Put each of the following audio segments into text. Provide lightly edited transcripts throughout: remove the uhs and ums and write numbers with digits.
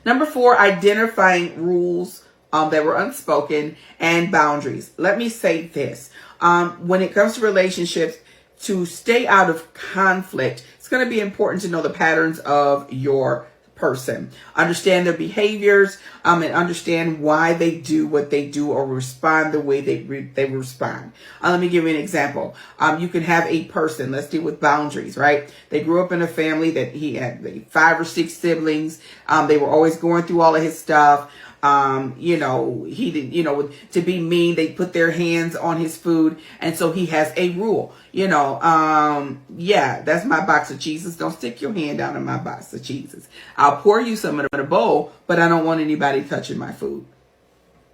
Number 4, identifying rules that were unspoken and boundaries. Let me say this. When it comes to relationships, to stay out of conflict, it's going to be important to know the patterns of your person, understand their behaviors, and understand why they do what they do or respond the way they respond. Let me give you an example. You can have a person, let's deal with boundaries, right? They grew up in a family that he had 5 or 6 siblings. They were always going through all of his stuff. He didn't, to be mean, they put their hands on his food. And so he has a rule, that's my box of Cheez-Its. Don't stick your hand down in my box of Cheez-Its. I'll pour you some in a bowl, but I don't want anybody touching my food.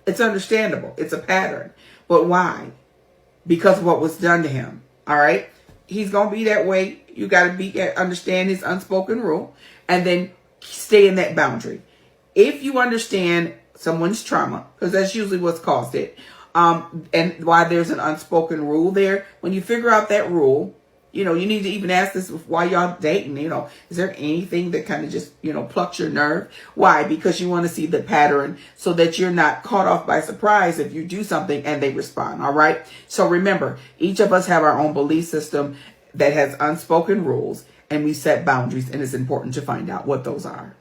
It's understandable. It's a pattern. But why? Because of what was done to him. All right. He's going to be that way. You got to understand his unspoken rule and then stay in that boundary. If you understand someone's trauma, because that's usually what's caused it, and why there's an unspoken rule there, when you figure out that rule, you need to even ask this while y'all dating, is there anything that kind of just, plucks your nerve? Why? Because you want to see the pattern so that you're not caught off by surprise if you do something and they respond. All right. So remember, each of us have our own belief system that has unspoken rules, and we set boundaries, and it's important to find out what those are.